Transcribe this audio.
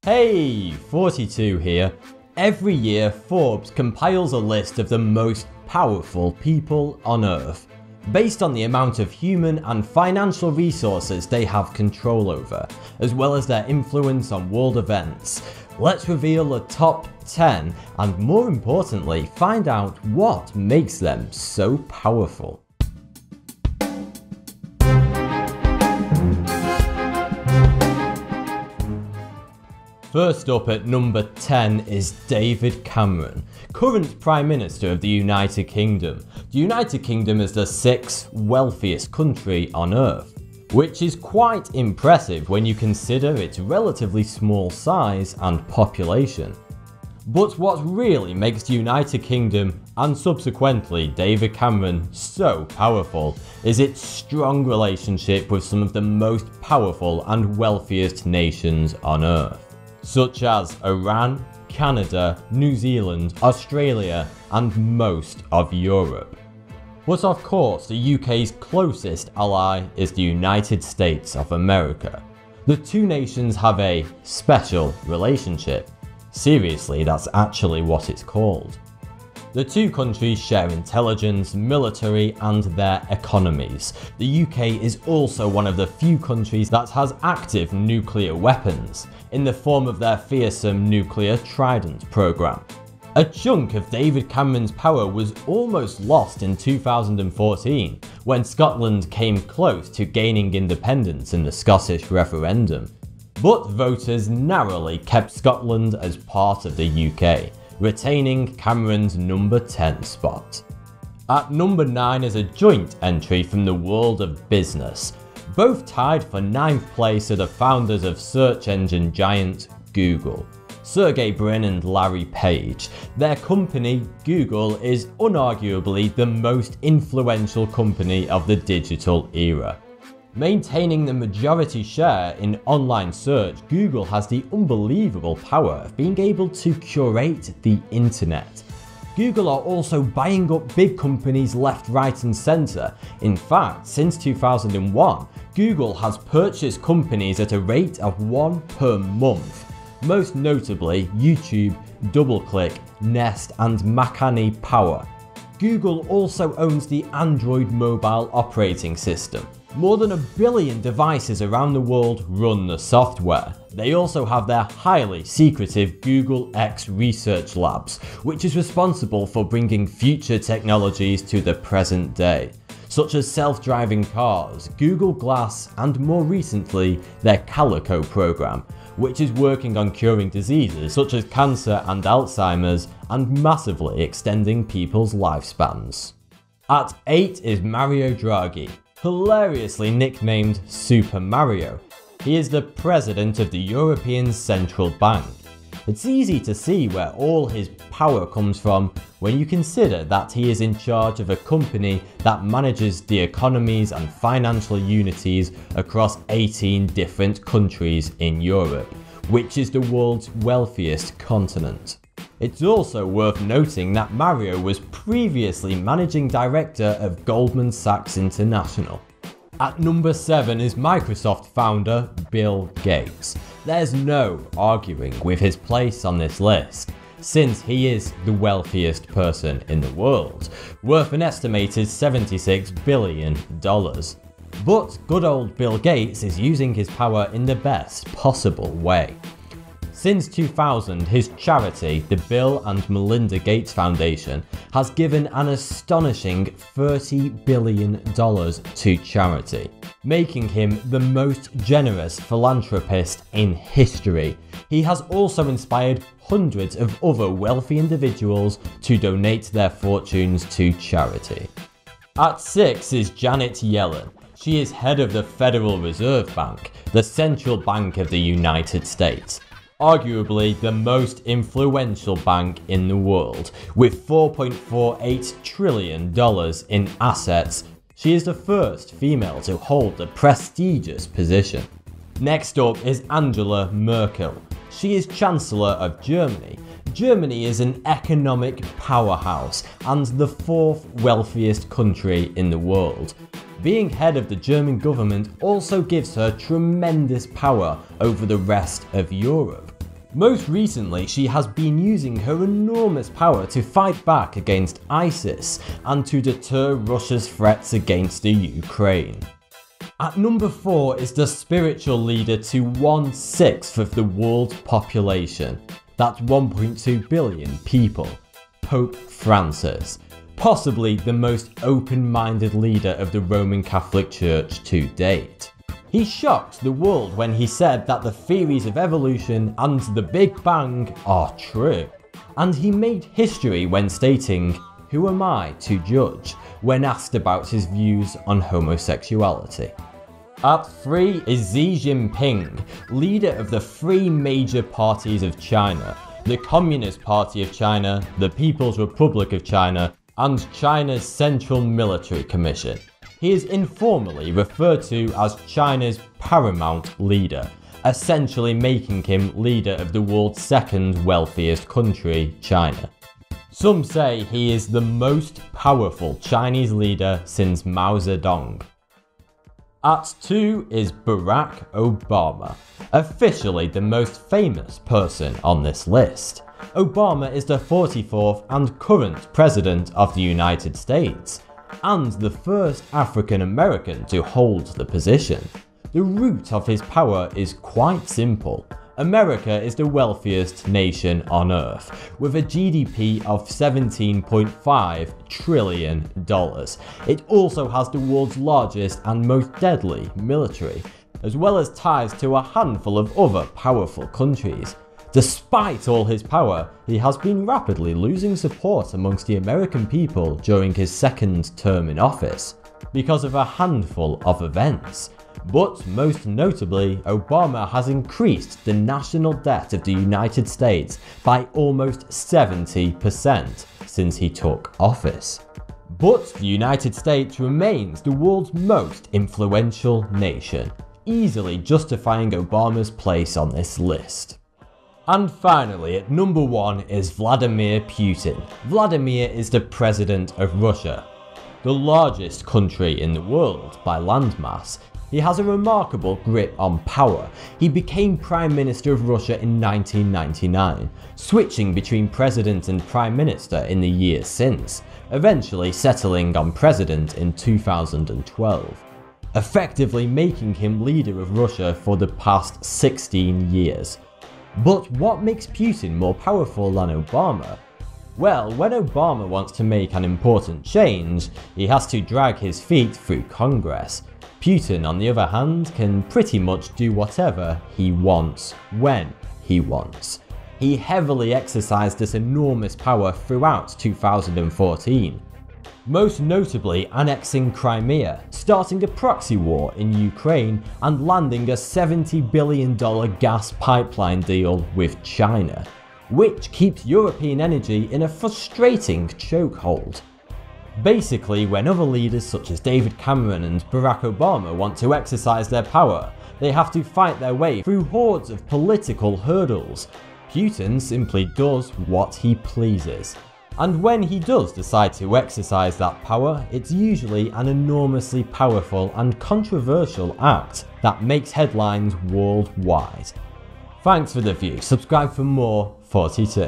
Hey, 42 here. Every year, Forbes compiles a list of the most powerful people on Earth, based on the amount of human and financial resources they have control over, as well as their influence on world events. Let's reveal the top 10 and, more importantly, find out what makes them so powerful. First up at number 10 is David Cameron, current Prime Minister of the United Kingdom. The United Kingdom is the 6th wealthiest country on Earth, which is quite impressive when you consider its relatively small size and population. But what really makes the United Kingdom, and subsequently David Cameron, so powerful is its strong relationship with some of the most powerful and wealthiest nations on Earth, such as Iran, Canada, New Zealand, Australia, and most of Europe. But of course, the UK's closest ally is the United States of America. The two nations have a special relationship. Seriously, that's actually what it's called. The two countries share intelligence, military, and their economies. The UK is also one of the few countries that has active nuclear weapons, in the form of their fearsome nuclear Trident program. A chunk of David Cameron's power was almost lost in 2014, when Scotland came close to gaining independence in the Scottish referendum. But voters narrowly kept Scotland as part of the UK, retaining Cameron's number 10 spot. At number 9 is a joint entry from the world of business. Both tied for 9th place are the founders of search engine giant Google, Sergey Brin and Larry Page. Their company, Google, is unarguably the most influential company of the digital era. Maintaining the majority share in online search, Google has the unbelievable power of being able to curate the internet. Google are also buying up big companies left, right and centre. In fact, since 2001, Google has purchased companies at a rate of 1 per month. Most notably YouTube, DoubleClick, Nest and Makani Power. Google also owns the Android mobile operating system. More than 1 billion devices around the world run the software. They also have their highly secretive Google X Research Labs, which is responsible for bringing future technologies to the present day, such as self-driving cars, Google Glass, and more recently, their Calico program, which is working on curing diseases such as cancer and Alzheimer's and massively extending people's lifespans. At 8 is Mario Draghi, hilariously nicknamed Super Mario. He is the president of the European Central Bank. It's easy to see where all his power comes from when you consider that he is in charge of a company that manages the economies and financial unities across 18 different countries in Europe, which is the world's wealthiest continent. It's also worth noting that Mario was previously managing director of Goldman Sachs International. At number 7 is Microsoft founder Bill Gates. There's no arguing with his place on this list, since he is the wealthiest person in the world, worth an estimated $76 billion. But good old Bill Gates is using his power in the best possible way. Since 2000, his charity, the Bill and Melinda Gates Foundation, has given an astonishing $30 billion to charity, making him the most generous philanthropist in history. He has also inspired hundreds of other wealthy individuals to donate their fortunes to charity. At 6 is Janet Yellen. She is head of the Federal Reserve Bank, the central bank of the United States. Arguably the most influential bank in the world, with $4.48 trillion in assets. She is the first female to hold the prestigious position. Next up is Angela Merkel. She is Chancellor of Germany. Germany is an economic powerhouse and the 4th wealthiest country in the world. Being head of the German government also gives her tremendous power over the rest of Europe. Most recently, she has been using her enormous power to fight back against ISIS and to deter Russia's threats against the Ukraine. At number 4 is the spiritual leader to 1/6 of the world's population. That's 1.2 billion people. Pope Francis. Possibly the most open-minded leader of the Roman Catholic Church to date. He shocked the world when he said that the theories of evolution and the Big Bang are true. And he made history when stating, "Who am I to judge?" when asked about his views on homosexuality. At 3 is Xi Jinping, leader of the 3 major parties of China: the Communist Party of China, the People's Republic of China, and China's Central Military Commission. He is informally referred to as China's paramount leader, essentially making him leader of the world's second wealthiest country, China. Some say he is the most powerful Chinese leader since Mao Zedong. At 2 is Barack Obama, officially the most famous person on this list. Obama is the 44th and current President of the United States, and the first African American to hold the position. The root of his power is quite simple. America is the wealthiest nation on Earth, with a GDP of $17.5 trillion. It also has the world's largest and most deadly military, as well as ties to a handful of other powerful countries. Despite all his power, he has been rapidly losing support amongst the American people during his second term in office, because of a handful of events. But most notably, Obama has increased the national debt of the United States by almost 70% since he took office. But the United States remains the world's most influential nation, easily justifying Obama's place on this list. And finally, at number 1 is Vladimir Putin. Vladimir is the president of Russia, the largest country in the world by landmass. He has a remarkable grip on power. He became Prime Minister of Russia in 1999, switching between President and Prime Minister in the years since, eventually settling on President in 2012, effectively making him leader of Russia for the past 16 years. But what makes Putin more powerful than Obama? Well, when Obama wants to make an important change, he has to drag his feet through Congress. Putin, on the other hand, can pretty much do whatever he wants, when he wants. He heavily exercised this enormous power throughout 2014, most notably annexing Crimea, starting a proxy war in Ukraine, and landing a $70 billion gas pipeline deal with China, which keeps European energy in a frustrating chokehold. Basically, when other leaders such as David Cameron and Barack Obama want to exercise their power, they have to fight their way through hordes of political hurdles. Putin simply does what he pleases. And when he does decide to exercise that power, it's usually an enormously powerful and controversial act that makes headlines worldwide. Thanks for the view, subscribe for more 42.